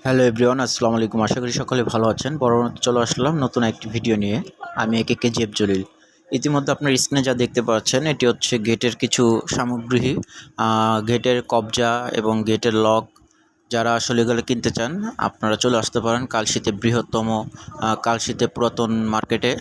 Hello everyone, আসসালামু আলাইকুম। আশা করি সকলে ভালো আছেন। পরবর্তী চলে আসলাম নতুন একটি ভিডিও নিয়ে। আমি একে জেব জলিল। ইতিমধ্যে আপনার স্ক্রিনে যা দেখতে পাচ্ছেন এটি হচ্ছে গেটের কিছু সামগ্রী, গেটের কবজা এবং গেটের লক। যারা আসলে এগুলো কিনতে চান আপনারা চলে আসতে পারেন কালশীতে বৃহত্তম কালশীতে পুরাতন মার্কেটে।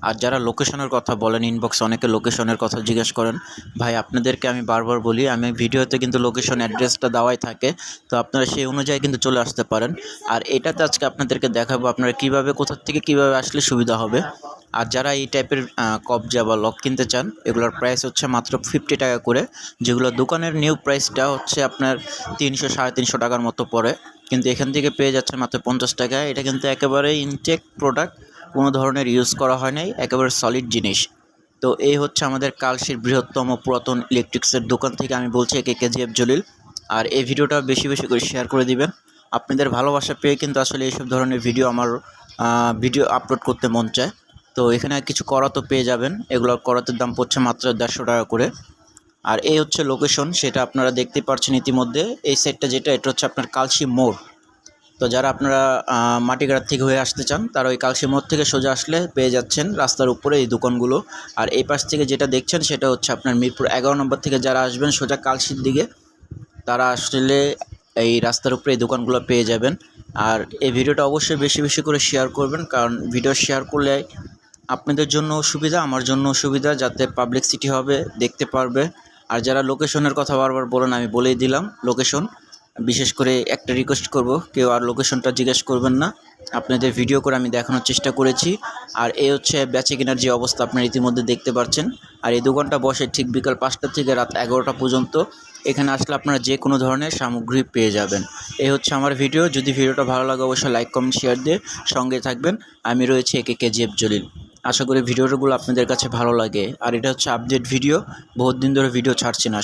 আর যারা লোকেশনের কথা বলেন, ইনবক্সে অনেকে লোকেশনের কথা জিজ্ঞেস করেন। ভাই আপনাদেরকে আমি বারবার বলি, আমি ভিডিওতে কিন্তু লোকেশন অ্যাড্রেসটা দেওয়াই থাকে, তো আপনারা সেই অনুযায়ী কিন্তু চলে আসতে পারেন। আর এটাতে আজকে আপনাদেরকে দেখাবো আপনারা কীভাবে, কোথা থেকে কীভাবে আসলে সুবিধা হবে। আর যারা এই টাইপের কবজা বা লক কিনতে চান, এগুলোর প্রাইস হচ্ছে মাত্র 50 টাকা করে, যেগুলো দোকানের নিউ প্রাইসটা হচ্ছে আপনার 300 350 টাকার মতো পড়ে, কিন্তু এখান থেকে পেয়ে যাচ্ছে মাত্র 50 টাকায়। এটা কিন্তু একেবারেই ইনটেক প্রোডাক্ট, কোনো ধরনের ইউজ করা হয় নাই, একেবারে সলিড জিনিস। তো এই হচ্ছে আমাদের কালশীর বৃহত্তম পুরাতন ইলেকট্রিক্সের দোকান থেকে আমি বলছি কেজিএফ জলিল। আর এই ভিডিওটা বেশি বেশি করে শেয়ার করে দিবেন। আপনাদের ভালোবাসা পেয়ে কিন্তু আসলে এইসব ধরনের ভিডিও আমার ভিডিও আপলোড করতে মন চায়। তো এখানে কিছু করাতো পেয়ে যাবেন, এগুলোর করাতের দাম পড়ছে মাত্র 150 টাকা করে। আর এই হচ্ছে লোকেশন, সেটা আপনারা দেখতে পাচ্ছেন ইতিমধ্যে। এই সাইডটা এটা হচ্ছে আপনার কালশী মোড়। তো যারা আপনারা মাটিগাড়া থেকে হয়ে আসতে চান তারা ওই কালশী মোড় থেকে সোজা আসলে পেয়ে যাচ্ছেন রাস্তার উপরে এই দোকানগুলো। আর এই পাশ থেকে যেটা দেখছেন সেটা হচ্ছে আপনার মিরপুর 11 নম্বর থেকে যারা আসবেন সোজা কালশীর দিকে, তারা আসলে এই রাস্তার উপরে এই দোকানগুলো পেয়ে যাবেন। আর এই ভিডিওটা অবশ্যই বেশি বেশি করে শেয়ার করবেন, কারণ ভিডিও শেয়ার করলে আপনাদের জন্য সুবিধা, আমার জন্য সুবিধা, যাতে পাবলিসিটি হবে, দেখতে পারবে। আর যারা লোকেশনের কথা বারবার বলেন, আমি বলেই দিলাম লোকেশন। বিশেষ করে একটা রিকোয়েস্ট করব, কেউ আর লোকেশনটা জিজ্ঞেস করবেন না, আপনাদের ভিডিও করে আমি দেখানোর চেষ্টা করেছি। আর এই হচ্ছে বেচে কেনার যে অবস্থা আপনারা ইতিমধ্যে দেখতে পাচ্ছেন। আর এই দোকানটা বসে ঠিক বিকাল 5টা থেকে রাত 11টা পর্যন্ত। এখানে আসলে আপনারা যে কোনো ধরনের সামগ্রী পেয়ে যাবেন। এই হচ্ছে আমার ভিডিও। যদি ভিডিওটা ভালো লাগে অবশ্যই লাইক কমেন্ট শেয়ার দিয়ে সঙ্গে থাকবেন। আমি রয়েছি কেজিএফ জলিল। আশা করি ভিডিওগুলো আপনাদের কাছে ভালো লাগে। আর এটা হচ্ছে আপডেট ভিডিও, বহুত দিন ধরে ভিডিও ছাড়ছি না।